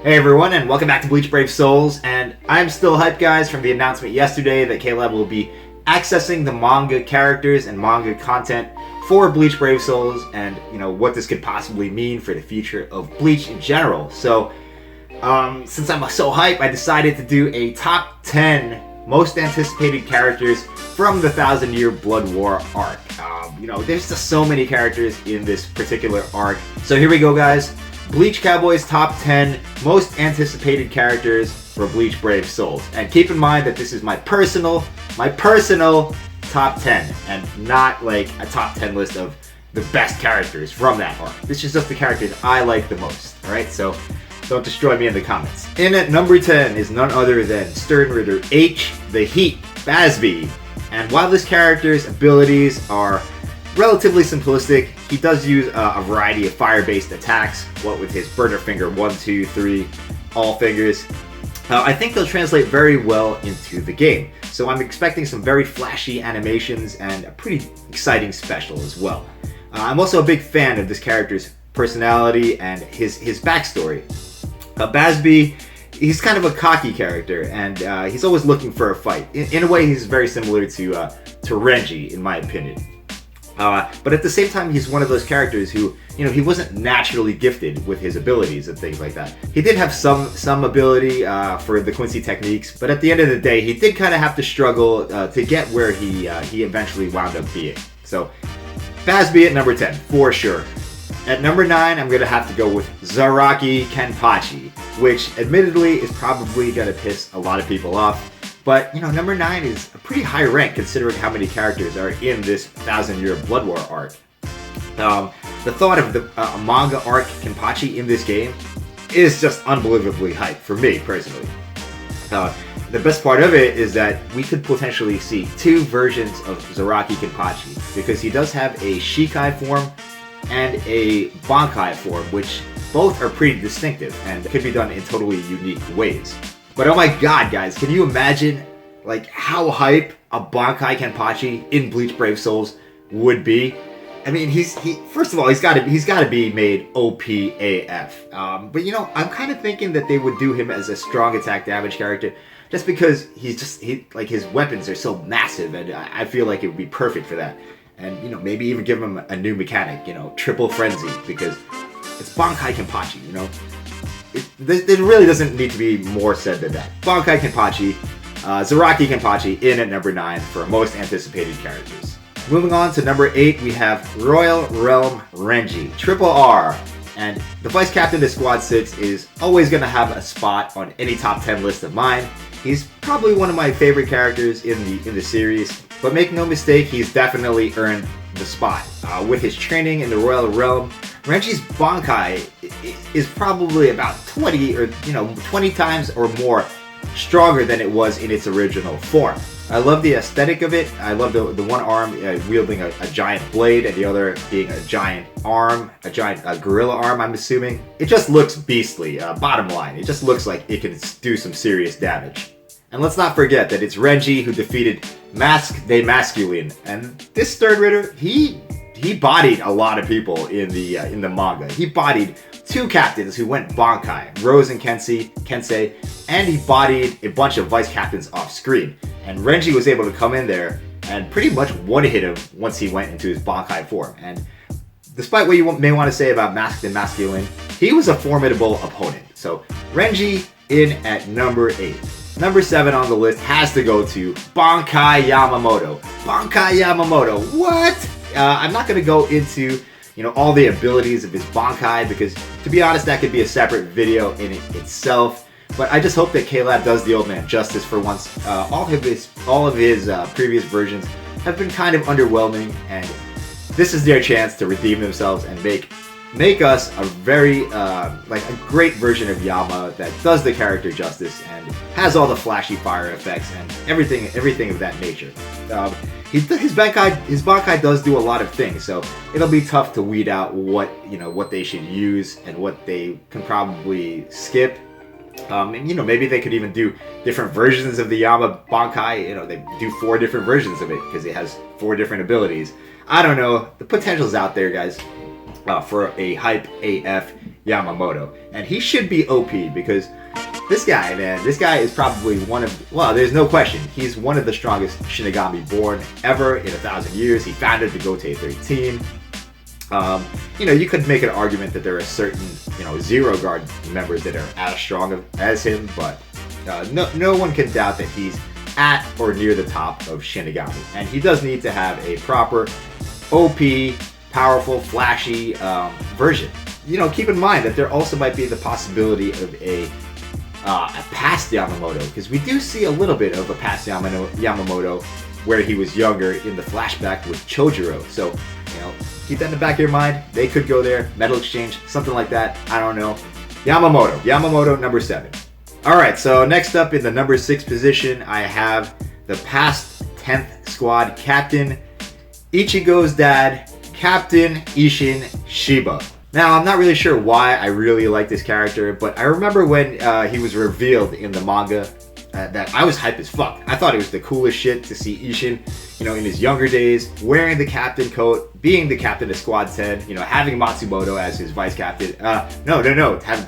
Hey everyone, and welcome back to Bleach Brave Souls, and I'm still hyped, guys, from the announcement yesterday that K-Lab will be accessing the manga characters and manga content for Bleach Brave Souls, and, what this could possibly mean for the future of Bleach in general. So, since I'm so hyped, I decided to do a top 10 most anticipated characters from the 1,000-Year Blood War arc. There's just so many characters in this particular arc. So here we go, guys. Bleach Cowboys top 10 most anticipated characters for Bleach Brave Souls. And keep in mind that this is my personal top 10 and not like a top 10 list of the best characters from that arc. This is just the characters I like the most, alright? So don't destroy me in the comments. In at number 10 is none other than Stern Ritter H, the Heat, Basby. And while this character's abilities are relatively simplistic, he does use a variety of fire-based attacks, what with his burner finger 1, 2, 3, all fingers. I think they'll translate very well into the game. So I'm expecting some very flashy animations and a pretty exciting special as well. I'm also a big fan of this character's personality and his backstory. Basby, he's kind of a cocky character, and he's always looking for a fight. In a way, he's very similar to Renji, in my opinion. But at the same time, he's one of those characters who, he wasn't naturally gifted with his abilities and things like that. He did have some ability for the Quincy techniques, but at the end of the day, he did kind of have to struggle to get where he eventually wound up being. So, Basby at number 10, for sure. At number 9, I'm going to have to go with Zaraki Kenpachi, which admittedly is probably going to piss a lot of people off. But, number 9 is a pretty high rank considering how many characters are in this 1,000-Year Blood War arc. The thought of a manga arc Kenpachi in this game is just unbelievably hype for me, personally. The best part of it is that we could potentially see 2 versions of Zaraki Kenpachi, because he does have a Shikai form and a Bankai form, which both are pretty distinctive and could be done in totally unique ways. But oh my god, guys, can you imagine how hype a Bankai Kenpachi in Bleach Brave Souls would be? I mean, first of all, he's got to be made OP AF. But I'm kind of thinking that they would do him as a strong attack damage character, just because his weapons are so massive, and I feel like it would be perfect for that. And maybe even give him a new mechanic, Triple Frenzy, because it's Bankai Kenpachi, There really doesn't need to be more said than that. Bankai Kenpachi, Zaraki Kenpachi in at number 9 for most anticipated characters. Moving on to number 8, we have Royal Realm Renji, Triple R. And the vice captain of Squad 6 is always going to have a spot on any top 10 list of mine. He's probably one of my favorite characters in the series, but make no mistake, he's definitely earned the spot. With his training in the Royal Realm, Renji's Bankai is probably about 20 times or more stronger than it was in its original form. I love the aesthetic of it. I love the one arm wielding a giant blade and the other being a giant arm, a giant gorilla arm, I'm assuming. It just looks beastly, bottom line. It just looks like it can do some serious damage. And let's not forget that it's Renji who defeated Mask de Masculine, and this Stern Ritter, he bodied a lot of people in the manga. He bodied 2 captains who went Bankai, Rose and Kensei, and he bodied a bunch of vice captains off screen. And Renji was able to come in there and pretty much one-hit him once he went into his Bankai form. And despite what you may want to say about Mask de Masculine, he was a formidable opponent. So Renji in at number 8. Number 7 on the list has to go to Bankai Yamamoto. Bankai Yamamoto, what? I'm not going to go into, all the abilities of his Bankai, because, to be honest, that could be a separate video in itself. But I just hope that K-Lab does the old man justice for once. All of his previous versions have been kind of underwhelming, and this is their chance to redeem themselves and make us a very a great version of Yama that does the character justice and has all the flashy fire effects and everything of that nature. His Bankai does do a lot of things, so it'll be tough to weed out what they should use and what they can probably skip. Maybe they could even do different versions of the Yama Bankai. They do 4 different versions of it because it has 4 different abilities. I don't know. The potential's out there, guys. For a hype AF Yamamoto. And he should be OP because this guy, man, this guy is probably one of, well, there's no question, he's one of the strongest Shinigami born ever in 1,000 years. He founded the Gotei 13. You know, you could make an argument that there are certain, you know, Zero Guard members that are as strong as him, but no one can doubt that he's at or near the top of Shinigami. And he does need to have a proper OP, powerful, flashy version. You know, keep in mind that there also might be the possibility of a past Yamamoto, because we do see a little bit of a past Yamamoto where he was younger in the flashback with Chojuro. So, you know, keep that in the back of your mind. They could go there, metal exchange, something like that. I don't know. Yamamoto, number 7. Alright, so next up in the number 6 position, I have the past 10th squad captain, Ichigo's dad, Captain Isshin Shiba. Now, I'm not really sure why I really like this character, but I remember when he was revealed in the manga that I was hype as fuck. I thought it was the coolest shit to see Isshin, you know, in his younger days, wearing the captain coat, being the captain of Squad 10, you know, having Matsumoto as his vice captain. Having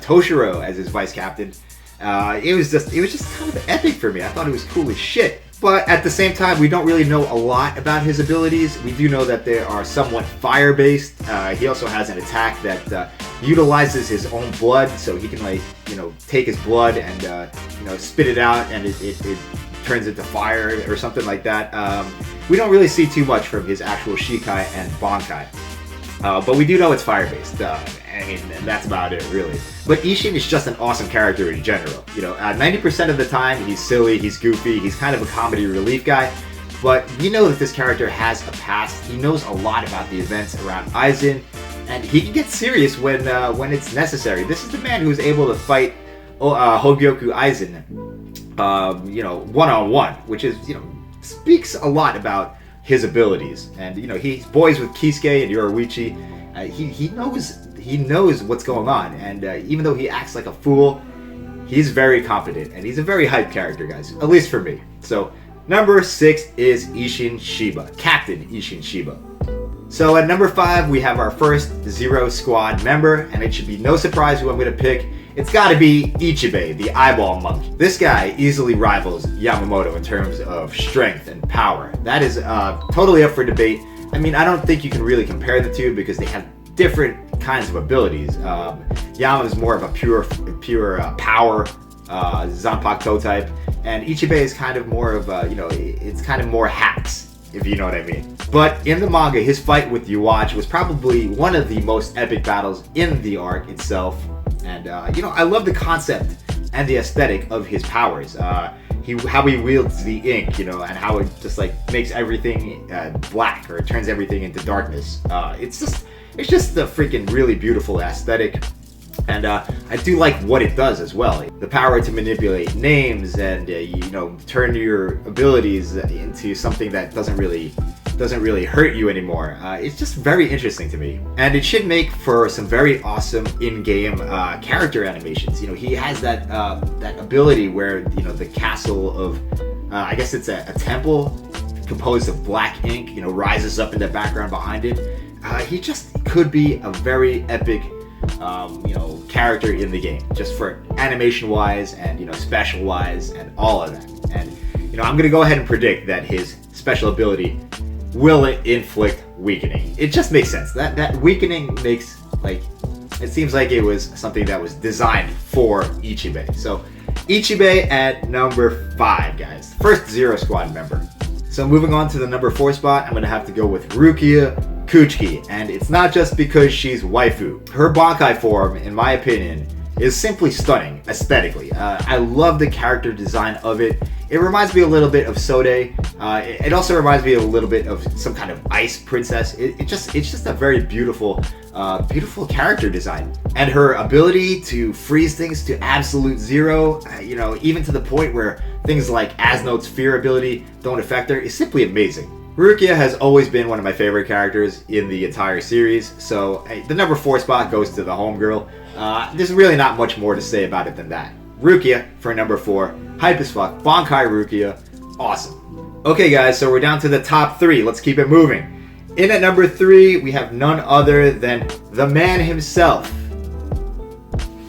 Toshiro as his vice captain. It was just kind of epic for me. I thought it was cool as shit. But at the same time, we don't really know a lot about his abilities. We do know that they are somewhat fire-based. He also has an attack that utilizes his own blood, so he can, like, you know, take his blood and you know, spit it out, and it turns into fire or something like that. We don't really see too much from his actual Shikai and Bankai. But we do know it's fire-based. I mean, and that's about it, really. But Isshin is just an awesome character in general. You know, 90% of the time, he's silly, he's goofy, he's kind of a comedy relief guy. But you know that this character has a past. He knows a lot about the events around Aizen, and he can get serious when it's necessary. This is the man who's able to fight Hogyoku Aizen, you know, one-on-one, which is, you know, speaks a lot about his abilities. And, you know, he's boys with Kisuke and Yoruichi. He knows what's going on, and even though he acts like a fool, he's very confident, and he's a very hyped character, guys, at least for me. So number 6 is Isshin Shiba, Captain Isshin Shiba. So at number 5, we have our first Zero Squad member, and it should be no surprise who I'm going to pick. It's got to be Ichibei, the eyeball monkey. This guy easily rivals Yamamoto in terms of strength and power. That is totally up for debate. I mean, I don't think you can really compare the two because they have different kinds of abilities. Yama is more of a pure power Zanpakuto type, and Ichibei is kind of more of you know, it's kind of more hacks, if you know what I mean. But in the manga, his fight with Yuachi was probably one of the most epic battles in the arc itself, and you know, I love the concept and the aesthetic of his powers. How he wields the ink, you know, and how it just like makes everything black, or it turns everything into darkness. It's just a freaking really beautiful aesthetic, and I do like what it does as well. The power to manipulate names and you know, turn your abilities into something that doesn't really hurt you anymore. It's just very interesting to me, and it should make for some very awesome in-game character animations. You know, he has that ability where, you know, the castle of I guess it's a temple composed of black ink, you know, rises up in the background behind it. He just could be a very epic, you know, character in the game, just for animation-wise and, you know, special-wise and all of that. And, you know, I'm gonna go ahead and predict that his special ability will inflict weakening. It just makes sense. That weakening makes, like, it seems like it was something that was designed for Ichibei. So Ichibei at number 5, guys. First Zero Squad member. So moving on to the number 4 spot, I'm gonna have to go with Rukia Kuchiki, and it's not just because she's waifu. Her Bankai form, in my opinion, is simply stunning aesthetically. I love the character design of it. It reminds me a little bit of Sode. It also reminds me a little bit of some kind of ice princess. It's just a very beautiful character design. And her ability to freeze things to absolute zero, you know, even to the point where things like Asnode's fear ability don't affect her, is simply amazing. Rukia has always been one of my favorite characters in the entire series, so the number 4 spot goes to the homegirl. There's really not much more to say about it than that. Rukia for number 4, hype as fuck, Bankai Rukia, awesome. Okay guys, so we're down to the top 3, let's keep it moving. In at number 3, we have none other than the man himself,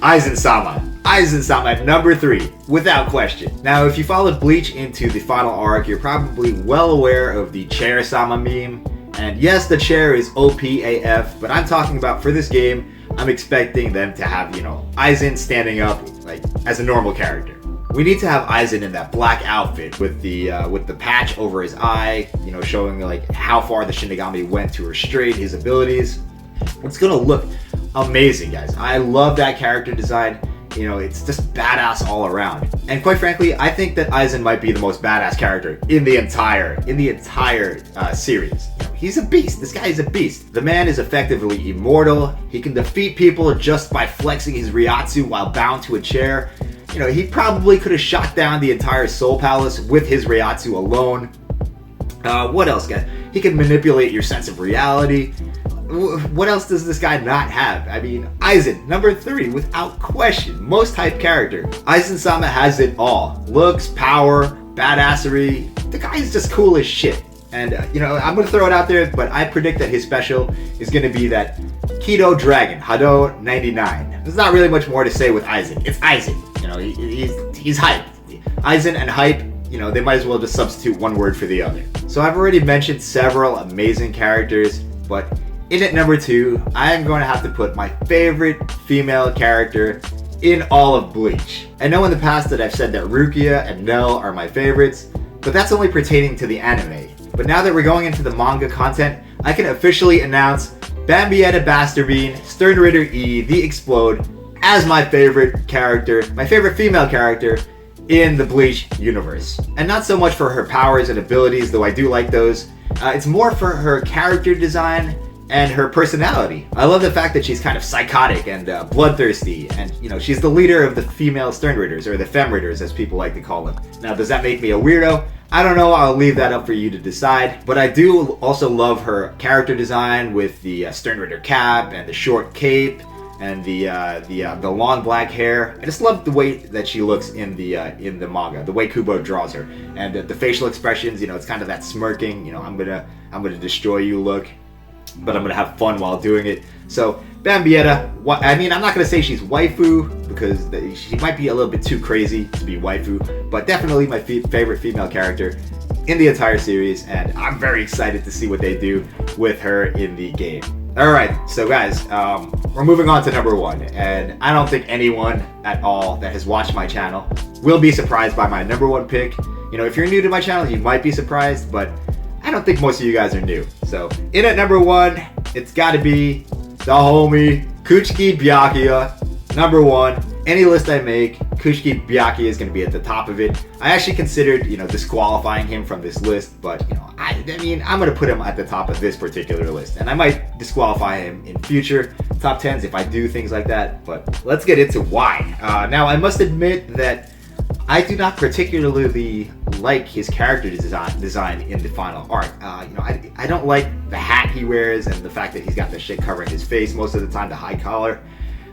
Aizen-sama. Aizen-sama, number 3, without question. Now, if you followed Bleach into the final arc, you're probably well aware of the Chair-sama meme. And yes, the chair is OP AF, but I'm talking about for this game, I'm expecting them to have, Aizen standing up like as a normal character. We need to have Aizen in that black outfit with the patch over his eye, showing like how far the Shinigami went to restrain his abilities. It's gonna look amazing, guys. I love that character design. It's just badass all around. And quite frankly, I think that Aizen might be the most badass character in the entire series. He's a beast. This guy is a beast. The man is effectively immortal. He can defeat people just by flexing his Ryatsu while bound to a chair. He probably could have shot down the entire Soul Palace with his Ryatsu alone. What else, guys? He can manipulate your sense of reality. What else does this guy not have? I mean, Aizen, number 3, without question. Most hyped character. Aizen-sama has it all. Looks, power, badassery. The guy is just cool as shit. And, I'm going to throw it out there, but I predict that his special is going to be that Kido Dragon, Hado 99. There's not really much more to say with Aizen. It's Aizen. He's hype. Aizen and hype, they might as well just substitute one word for the other. So I've already mentioned several amazing characters, but in at number 2, I am going to have to put my favorite female character in all of Bleach. I know in the past that I've said that Rukia and Nell are my favorites, but that's only pertaining to the anime. But now that we're going into the manga content, I can officially announce Bambietta Basterbean, Stern Ritter E, The Explode, as my favorite character, my favorite female character in the Bleach universe. And not so much for her powers and abilities, though I do like those. It's more for her character design and her personality. I love the fact that she's kind of psychotic and bloodthirsty, and she's the leader of the female Stern Ritters, or the Fem Ritters as people like to call them. Now, does that make me a weirdo? I don't know, I'll leave that up for you to decide, but I do also love her character design with the Stern Ritter cap and the short cape and the long black hair. I just love the way that she looks in the manga, the way Kubo draws her, and the facial expressions. It's kind of that smirking, I'm gonna destroy you look, but I'm gonna have fun while doing it. So Bambietta, I'm not gonna say she's waifu because she might be a little bit too crazy to be waifu, but definitely my favorite female character in the entire series, and I'm very excited to see what they do with her in the game. Alright, so guys, we're moving on to number 1, and I don't think anyone at all that has watched my channel will be surprised by my number 1 pick. If you're new to my channel, you might be surprised, but I don't think most of you guys are new. So, in at number 1, it's gotta be the homie, Kuchiki Byakuya, number 1. Any list I make, Kuchiki Byakuya is gonna be at the top of it. I actually considered, disqualifying him from this list, but, I'm gonna put him at the top of this particular list. And I might disqualify him in future top 10s if I do things like that, but let's get into why. Now, I must admit that I do not particularly like his character design in the final arc. I don't like the hat he wears and the fact that he's got the shit covering his face most of the time, the high collar.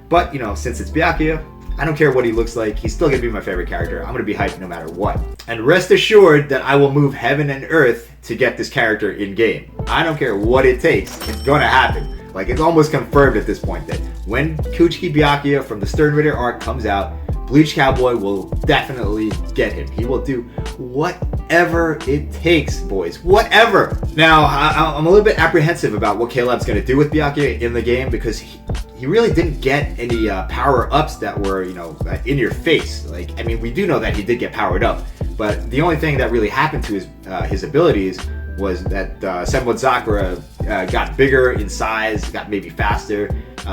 But, since it's Byakuya, I don't care what he looks like. He's still going to be my favorite character. I'm going to be hyped no matter what. And rest assured that I will move heaven and earth to get this character in game. I don't care what it takes. It's going to happen. Like, it's almost confirmed at this point that when Kuchiki Byakuya from the Stern Ritter arc comes out, Bleach Cowboy will definitely get him. He will do whatever it takes, boys. Whatever! Now, I'm a little bit apprehensive about what Caleb's going to do with Byakuya in the game because he really didn't get any power-ups that were, in your face. We do know that he did get powered up, but the only thing that really happened to his abilities was that Senbonzakura got bigger in size, got maybe faster,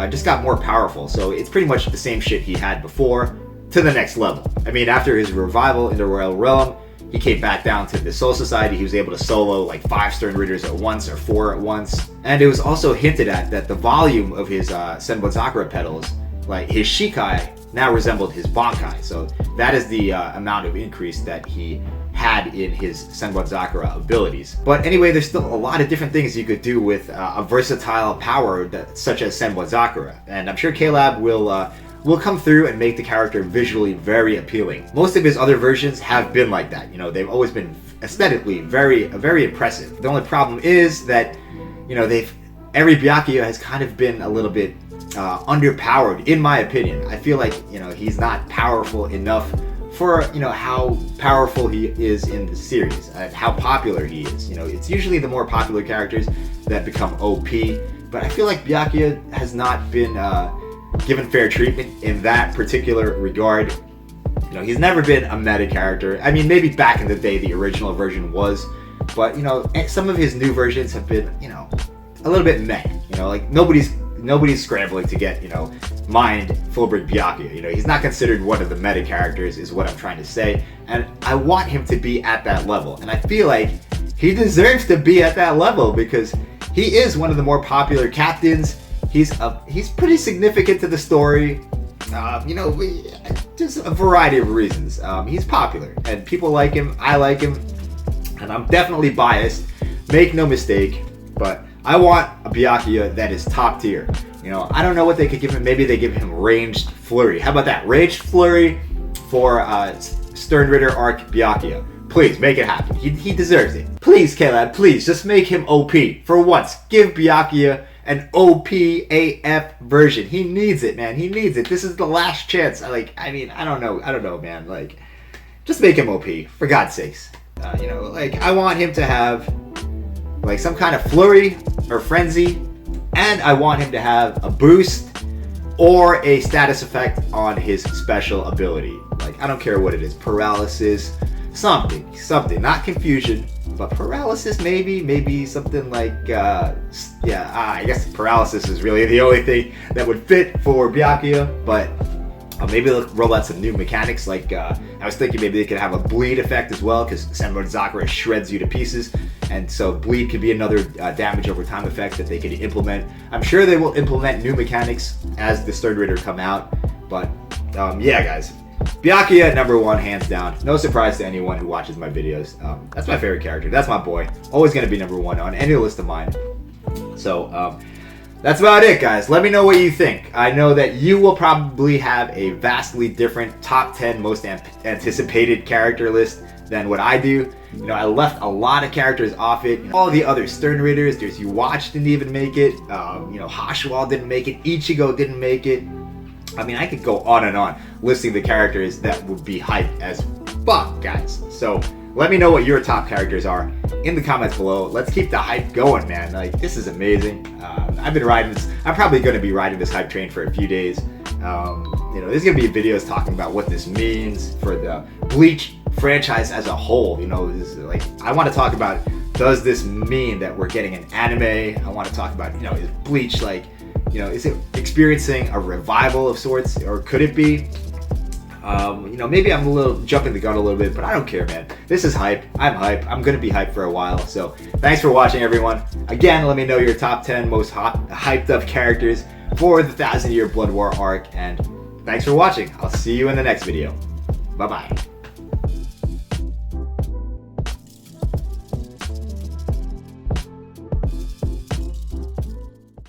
just got more powerful. So it's pretty much the same shit he had before, to the next level. After his revival in the Royal Realm, he came back down to the Soul Society. He was able to solo like 5 Stern Ritters at once or 4 at once. And it was also hinted at that the volume of his Senbonzakura petals, like his Shikai, now resembled his Bankai. So that is the amount of increase that he had in his Senbonzakura abilities. But anyway, there's still a lot of different things you could do with a versatile power such as Senbonzakura. And I'm sure Caleb will come through and make the character visually very appealing. Most of his other versions have been like that. They've always been aesthetically very impressive. The only problem is that, every Byakuya has kind of been a little bit underpowered, in my opinion. I feel like, you know, he's not powerful enough for, you know, how powerful he is in the series, how popular he is. You know, it's usually the more popular characters that become OP, but I feel like Byakuya has not been given fair treatment in that particular regard. You know, he's never been a meta character. I mean, maybe back in the day the original version was, but, you know, some of his new versions have been, you know, a little bit meh. You know, like nobody's scrambling to get, you know, mind Fullbrick Byakuya. You know, he's not considered one of the meta characters, is what I'm trying to say. And I want him to be at that level. And I feel like he deserves to be at that level because he is one of the more popular captains. He's pretty significant to the story. You know, just a variety of reasons. He's popular and people like him. I like him, and I'm definitely biased. Make no mistake, but I want a Byakuya that is top tier. You know, I don't know what they could give him. Maybe they give him Ranged Flurry. How about that? Ranged Flurry for Stern Ritter arc Byakuya. Please make it happen. He deserves it. Please, Caleb, please just make him OP for once. Give Byakuya an OP AF version. He needs it, man. He needs it. This is the last chance. I mean, I don't know, man. Like, just make him OP for God's sakes. You know, like, I want him to have like some kind of flurry or frenzy, and I want him to have a boost or a status effect on his special ability. Like, I don't care what it is, paralysis, something, not confusion, but paralysis, maybe something like, I guess paralysis is really the only thing that would fit for Byakuya, but maybe they'll roll out some new mechanics, like, I was thinking maybe they could have a bleed effect as well, because Senbon Zakura shreds you to pieces, and so bleed could be another damage over time effect that they could implement. I'm sure they will implement new mechanics as the Stern Ritter come out, but yeah, guys. Byakuya #1, hands down. No surprise to anyone who watches my videos. That's my favorite character. That's my boy. Always going to be #1 on any list of mine. So, that's about it, guys. Let me know what you think. I know that you will probably have a vastly different top 10 most anticipated character list than what I do. You know, I left a lot of characters off it. You know, all the other Stern Ritters, there's You Watch didn't even make it. You know, Hashwal didn't make it. Ichigo didn't make it. I mean, I could go on and on listing the characters that would be hyped as fuck, guys. So let me know what your top characters are in the comments below. Let's keep the hype going, man. Like, this is amazing. I've been riding this. I'm probably going to be riding this hype train for a few days. You know, there's going to be videos talking about what this means for the Bleach franchise as a whole. You know, this is like, I want to talk about, does this mean that we're getting an anime? I want to talk about, you know, is Bleach like, you know, is it experiencing a revival of sorts, or could it be? You know, maybe I'm a little jumping the gun a little bit, but I don't care, man. This is hype. I'm hype. I'm gonna be hyped for a while. So thanks for watching, everyone. Again, let me know your top 10 most hyped up characters for the 1000-Year Blood War arc, and thanks for watching. I'll see you in the next video. Bye bye.